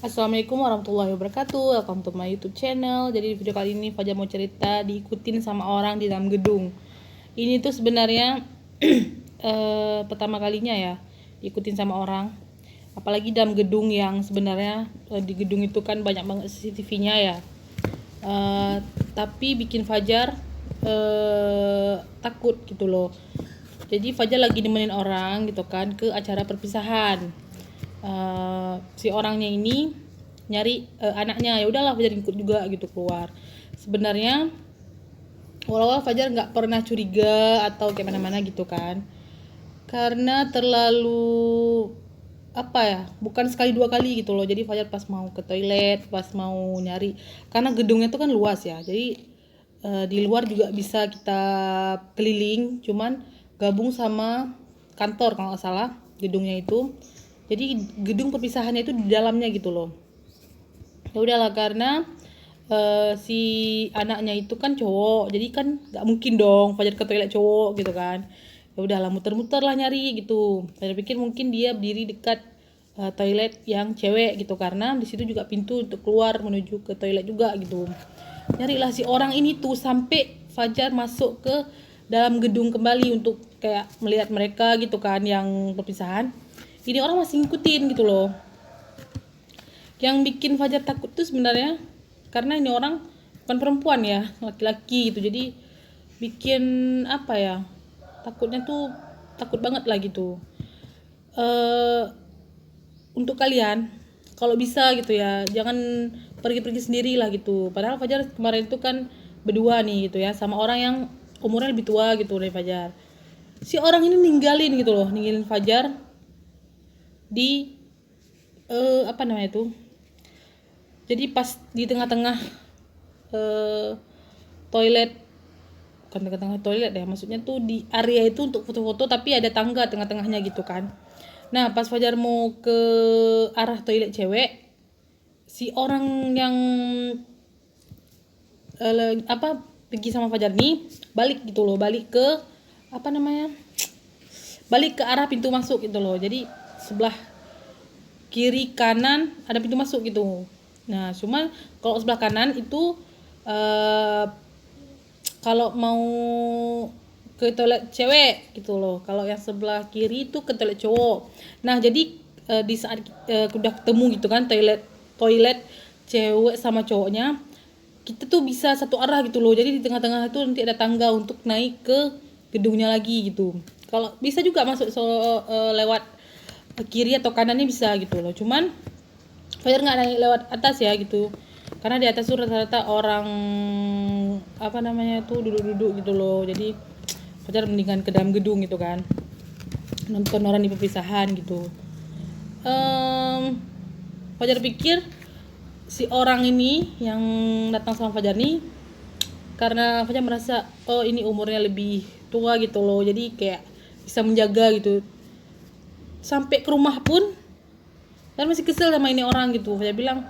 Assalamualaikum warahmatullahi wabarakatuh. Welcome to my YouTube channel. Jadi di video kali ini Fajar mau cerita diikutin sama orang di dalam gedung. Ini tuh sebenarnya pertama kalinya ya diikutin sama orang. Apalagi dalam gedung yang sebenarnya di gedung itu kan banyak banget CCTV-nya ya. Tapi bikin Fajar takut gitu loh. Jadi Fajar lagi nemenin orang gitu kan ke acara perpisahan. Si orangnya ini nyari anaknya, ya udahlah Fajar ikut juga gitu keluar. Sebenarnya awal-awal Fajar nggak pernah curiga atau kayak mana-mana gitu kan, karena terlalu apa ya, bukan sekali dua kali gitu loh. Jadi Fajar pas mau ke toilet, pas mau nyari, karena gedungnya tuh kan luas ya, jadi di luar juga bisa kita keliling, cuman gabung sama kantor kalau nggak salah gedungnya itu. Jadi gedung perpisahannya itu di dalamnya gitu loh. Ya udahlah, karena si anaknya itu kan cowok, jadi kan nggak mungkin dong Fajar ke toilet cowok gitu kan. Ya udahlah, muter-muter lah nyari gitu. Saya pikir mungkin dia berdiri dekat toilet yang cewek gitu, karena di situ juga pintu untuk keluar menuju ke toilet juga gitu. Nyarilah si orang ini tuh sampai Fajar masuk ke dalam gedung kembali untuk kayak melihat mereka gitu kan yang perpisahan. Ini orang masih ngikutin gitu loh. Yang bikin Fajar takut tuh sebenarnya karena ini orang bukan perempuan ya, laki-laki gitu. Jadi bikin apa ya, takutnya tuh takut banget lah gitu. Untuk kalian kalau bisa gitu ya, jangan pergi-pergi sendiri lah gitu. Padahal Fajar kemarin itu kan berdua nih gitu ya sama orang yang umurnya lebih tua gitu dari Fajar. Si orang ini ninggalin gitu loh, ninggalin Fajar di apa namanya itu. Jadi pas di tengah-tengah toilet, bukan tengah-tengah toilet ya, maksudnya tuh di area itu untuk foto-foto, tapi ada tangga tengah-tengahnya gitu kan. Nah pas Fajar mau ke arah toilet cewek, si orang yang pergi sama Fajar nih balik gitu loh, balik ke apa namanya, balik ke arah pintu masuk gitu loh. Jadi sebelah kiri kanan ada pintu masuk gitu. Nah cuman kalau sebelah kanan itu kalau mau ke toilet cewek gitu loh, kalau yang sebelah kiri itu ke toilet cowok. Nah jadi di saat udah ketemu gitu kan toilet cewek sama cowoknya, kita tuh bisa satu arah gitu loh. Jadi di tengah-tengah itu nanti ada tangga untuk naik ke gedungnya lagi gitu. Kalau bisa juga masuk lewat kiri atau kanannya bisa gitu loh. Cuman Fajar nggak naik lewat atas ya gitu, karena di atas tuh rata-rata orang apa namanya tuh duduk-duduk gitu loh. Jadi Fajar mendingan ke dalam gedung gitu kan, nonton orang di perpisahan gitu. Fajar pikir si orang ini yang datang sama Fajar nih, karena Fajar merasa oh ini umurnya lebih tua gitu loh, jadi kayak bisa menjaga gitu. Sampai ke rumah pun dan masih kesel sama ini orang gitu. Fajar bilang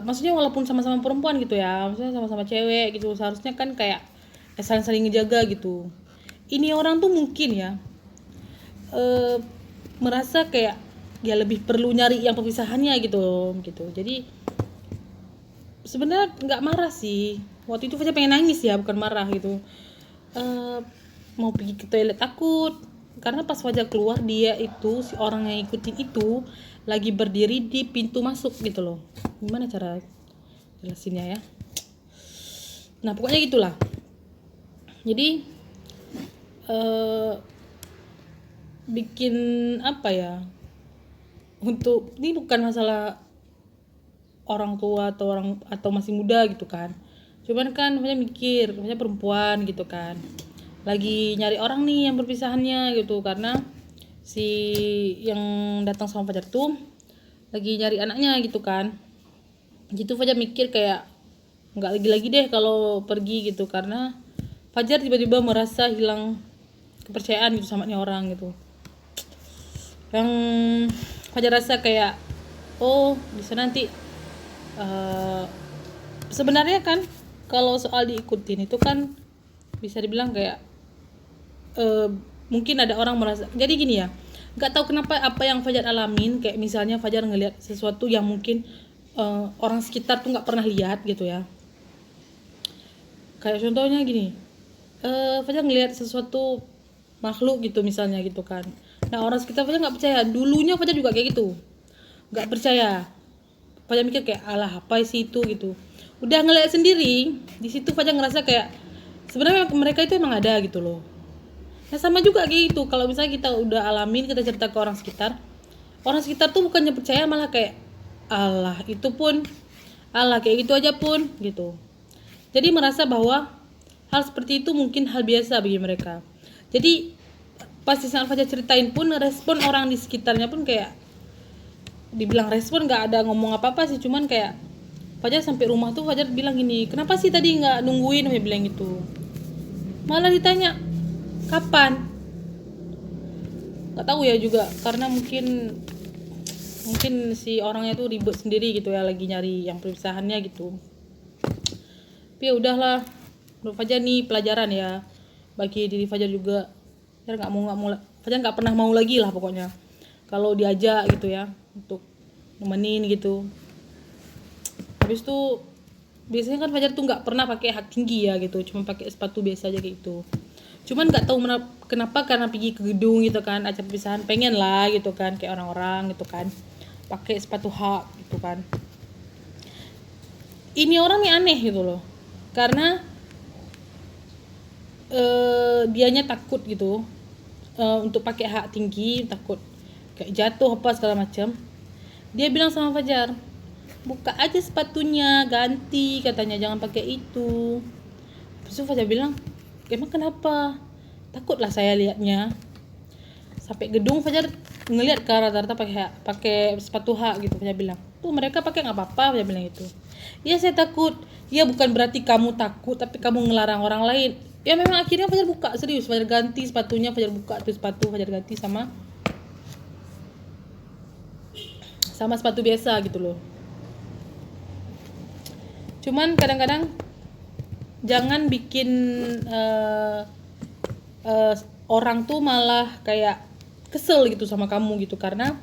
maksudnya walaupun sama-sama perempuan gitu ya, maksudnya sama-sama cewek gitu, seharusnya kan kayak saling-saling ngejaga gitu. Ini orang tuh mungkin ya merasa kayak ya lebih perlu nyari yang perpisahannya gitu. Jadi sebenarnya nggak marah sih, waktu itu Fajar pengen nangis ya, bukan marah gitu. Mau pergi ke toilet takut, karena pas Fajar keluar dia itu, si orang yang ikutin itu lagi berdiri di pintu masuk gitu loh. Gimana cara jelasinnya ya, nah pokoknya gitulah. Jadi bikin apa ya, untuk ini bukan masalah orang tua atau masih muda gitu kan. Cuman kan Fajar mikir, Fajar perempuan gitu kan, lagi nyari orang nih yang perpisahannya gitu, karena si yang datang sama Fajar tuh lagi nyari anaknya gitu kan. Gitu Fajar mikir kayak nggak lagi-lagi deh kalau pergi gitu, karena Fajar tiba-tiba merasa hilang kepercayaan gitu sama nih orang gitu. Yang Fajar rasa kayak oh bisa nanti sebenarnya kan kalau soal diikutin itu kan bisa dibilang kayak mungkin ada orang merasa, jadi gini ya, nggak tahu kenapa apa yang Fajar alamin, kayak misalnya Fajar ngelihat sesuatu yang mungkin orang sekitar tuh nggak pernah lihat gitu ya. Kayak contohnya gini, Fajar ngelihat sesuatu makhluk gitu misalnya gitu kan. Nah orang sekitar Fajar nggak percaya. Dulunya Fajar juga kayak gitu, nggak percaya. Fajar mikir kayak alah apa sih itu gitu. Udah ngeliat sendiri, di situ Fajar ngerasa kayak sebenarnya mereka itu emang ada gitu loh. Nah sama juga kayak gitu, kalau misalnya kita udah alamin, kita cerita ke orang sekitar tuh bukannya percaya, malah kayak alah itu pun, alah kayak gitu aja pun gitu. Jadi merasa bahwa hal seperti itu mungkin hal biasa bagi mereka. Jadi pasti saat Fajar ceritain pun respon orang di sekitarnya pun kayak, dibilang respon nggak ada ngomong apa-apa sih, cuman kayak Fajar sampai rumah tuh Fajar bilang gini, kenapa sih tadi nggak nungguin, Fajar bilang gitu. Malah ditanya kapan, nggak tahu ya juga, karena mungkin si orangnya tuh ribet sendiri gitu ya, lagi nyari yang perpisahannya gitu. Tapi ya udahlah, menurut Fajar nih pelajaran ya bagi diri Fajar juga. Fajar nggak mau Fajar nggak pernah mau lagi lah pokoknya kalau diajak gitu ya untuk nemenin gitu. Habis itu biasanya kan Fajar tuh nggak pernah pakai hak tinggi ya gitu, cuma pakai sepatu biasa aja gitu. Cuman nggak tahu kenapa, karena pergi ke gedung gitu kan, acara perpisahan, pengen lah gitu kan kayak orang-orang gitu kan pakai sepatu hak gitu kan. Ini orang nih aneh gitu loh, karena dianya takut gitu untuk pakai hak tinggi, takut kayak jatuh apa segala macam. Dia bilang sama Fajar, buka aja sepatunya, ganti katanya, jangan pakai itu. Terus Fajar bilang, emang kenapa? Takutlah saya lihatnya. Sampai gedung Fajar ngelihat ke rata-rata pakai sepatu hak gitu. Fajar bilang, tuh mereka pakai nggak apa-apa. Fajar bilang itu. Ya saya takut. Ya bukan berarti kamu takut, tapi kamu ngelarang orang lain. Ya memang akhirnya Fajar buka, serius Fajar ganti sepatunya, Fajar buka tuh sepatu, Fajar ganti sama sepatu biasa gitu loh. Cuman kadang-kadang jangan bikin orang tuh malah kayak kesel gitu sama kamu gitu, karena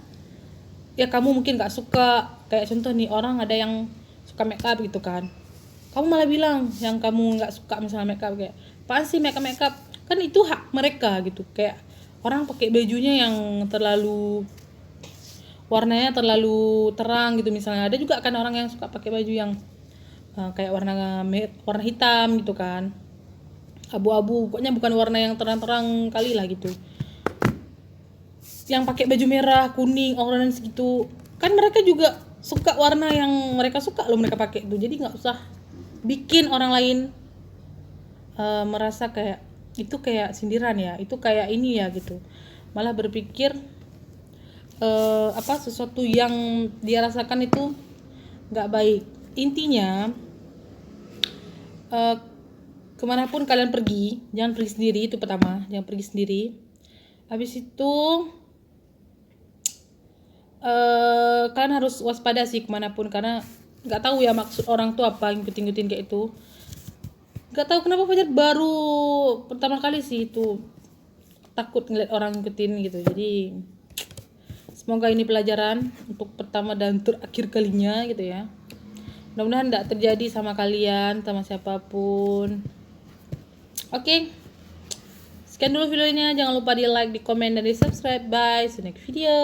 ya kamu mungkin nggak suka. Kayak contoh nih, orang ada yang suka make up gitu kan, kamu malah bilang yang kamu nggak suka misalnya make up, kayak apaan sih make up, kan itu hak mereka gitu. Kayak orang pakai bajunya yang terlalu warnanya terlalu terang gitu misalnya, ada juga kan orang yang suka pakai baju yang kayak warna hitam gitu kan, abu-abu, pokoknya bukan warna yang terang-terang kali lah gitu. Yang pakai baju merah, kuning, orange gitu, kan mereka juga suka warna yang mereka suka loh mereka pakai itu. Jadi nggak usah bikin orang lain merasa kayak itu kayak sindiran ya, itu kayak ini ya gitu. Malah berpikir sesuatu yang dia rasakan itu nggak baik. Intinya kemanapun kalian pergi, jangan pergi sendiri, itu pertama, jangan pergi sendiri. Habis itu kalian harus waspada sih kemanapun, karena nggak tahu ya maksud orang tuh apa ngikutin kayak itu. Nggak tahu kenapa Fajar baru pertama kali sih itu takut ngeliat orang ngikutin gitu. Jadi semoga ini pelajaran untuk pertama dan terakhir kalinya gitu ya. Mudah-mudahan tidak terjadi sama kalian, sama siapapun. Oke. Sekian dulu videonya. Jangan lupa di like, di komen, dan di subscribe. Bye. See you next video.